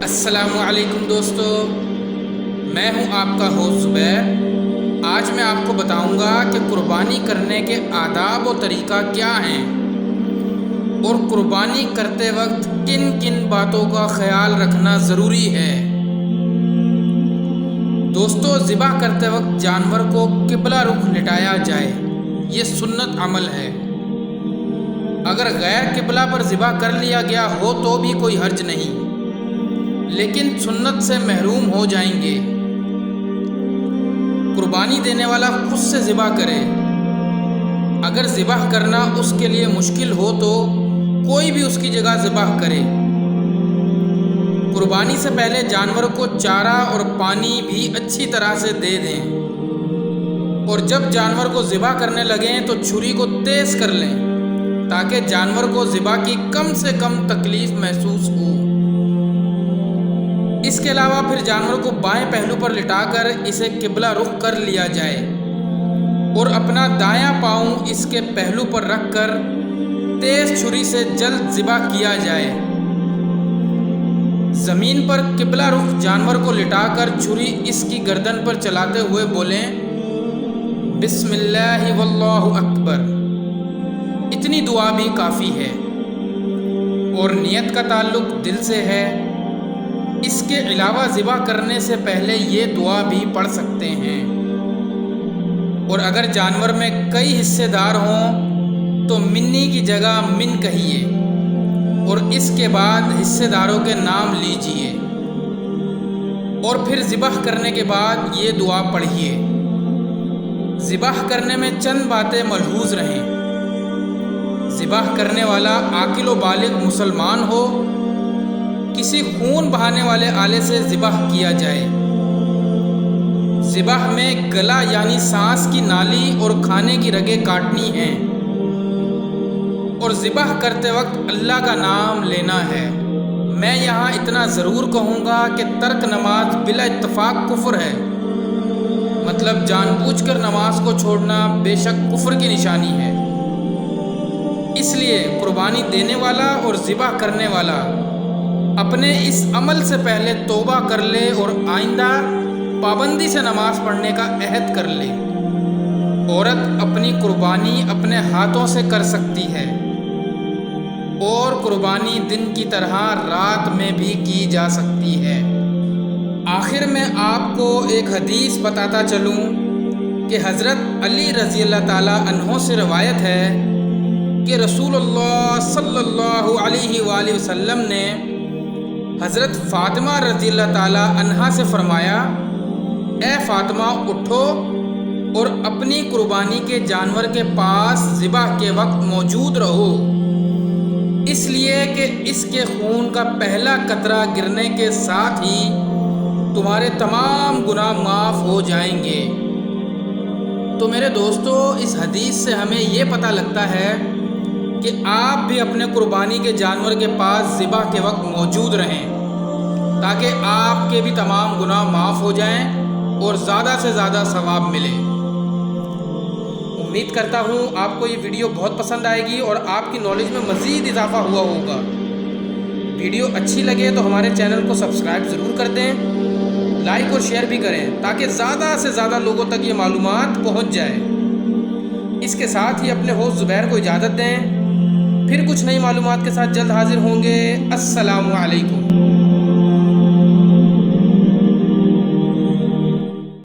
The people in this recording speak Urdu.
السلام علیکم دوستو، میں ہوں آپ کا ہوسٹ زبیر۔ آج میں آپ کو بتاؤں گا کہ قربانی کرنے کے آداب و طریقہ کیا ہیں اور قربانی کرتے وقت کن کن باتوں کا خیال رکھنا ضروری ہے۔ دوستو، ذبح کرتے وقت جانور کو قبلہ رخ لٹایا جائے، یہ سنت عمل ہے۔ اگر غیر قبلہ پر ذبح کر لیا گیا ہو تو بھی کوئی حرج نہیں، لیکن سنت سے محروم ہو جائیں گے۔ قربانی دینے والا خود سے ذبح کرے۔ اگر ذبح کرنا اس کے لیے مشکل ہو تو کوئی بھی اس کی جگہ ذبح کرے۔ قربانی سے پہلے جانور کو چارہ اور پانی بھی اچھی طرح سے دے دیں، اور جب جانور کو ذبح کرنے لگیں تو چھری کو تیز کر لیں تاکہ جانور کو ذبح کی کم سے کم تکلیف محسوس ہو۔ اس کے علاوہ پھر جانور کو بائیں پہلو پر لٹا کر اسے قبلہ رخ کر لیا جائے اور اپنا دایاں پاؤں اس کے پہلو پر رکھ کر تیز چھری سے جلد ذبح کیا جائے۔ زمین پر قبلہ رخ جانور کو لٹا کر چھری اس کی گردن پر چلاتے ہوئے بولیں بسم اللہ واللہ اکبر۔ اتنی دعا بھی کافی ہے، اور نیت کا تعلق دل سے ہے۔ اس کے علاوہ ذبح کرنے سے پہلے یہ دعا بھی پڑھ سکتے ہیں، اور اگر جانور میں کئی حصے دار ہوں تو منی کی جگہ من کہیے اور اس کے بعد حصے داروں کے نام لیجئے، اور پھر ذبح کرنے کے بعد یہ دعا پڑھیے۔ ذبح کرنے میں چند باتیں ملحوظ رہیں۔ ذبح کرنے والا عاقل و بالغ مسلمان ہو، کسی خون بہانے والے آلے سے ذبح کیا جائے۔ ذبح میں گلا یعنی سانس کی نالی اور کھانے کی رگیں کاٹنی ہیں، اور ذبح کرتے وقت اللہ کا نام لینا ہے۔ میں یہاں اتنا ضرور کہوں گا کہ ترک نماز بلا اتفاق کفر ہے، مطلب جان بوجھ کر نماز کو چھوڑنا بے شک کفر کی نشانی ہے۔ اس لیے قربانی دینے والا اور ذبح کرنے والا اپنے اس عمل سے پہلے توبہ کر لے اور آئندہ پابندی سے نماز پڑھنے کا عہد کر لے۔ عورت اپنی قربانی اپنے ہاتھوں سے کر سکتی ہے، اور قربانی دن کی طرح رات میں بھی کی جا سکتی ہے۔ آخر میں آپ کو ایک حدیث بتاتا چلوں کہ حضرت علی رضی اللہ تعالیٰ عنہ سے روایت ہے کہ رسول اللہ صلی اللہ علیہ وآلہ وسلم نے حضرت فاطمہ رضی اللہ تعالیٰ عنہا سے فرمایا، اے فاطمہ اٹھو اور اپنی قربانی کے جانور کے پاس ذبح کے وقت موجود رہو، اس لیے کہ اس کے خون کا پہلا قطرہ گرنے کے ساتھ ہی تمہارے تمام گناہ معاف ہو جائیں گے۔ تو میرے دوستو، اس حدیث سے ہمیں یہ پتہ لگتا ہے کہ آپ بھی اپنے قربانی کے جانور کے پاس ذبح کے وقت موجود رہیں تاکہ آپ کے بھی تمام گناہ معاف ہو جائیں اور زیادہ سے زیادہ ثواب ملے۔ امید کرتا ہوں آپ کو یہ ویڈیو بہت پسند آئے گی اور آپ کی نالج میں مزید اضافہ ہوا ہوگا۔ ویڈیو اچھی لگے تو ہمارے چینل کو سبسکرائب ضرور کر دیں، لائک اور شیئر بھی کریں تاکہ زیادہ سے زیادہ لوگوں تک یہ معلومات پہنچ جائے۔ اس کے ساتھ ہی اپنے ہوسٹ زبیر کو اجازت دیں، پھر کچھ نئی معلومات کے ساتھ جلد حاضر ہوں گے۔ السلام علیکم۔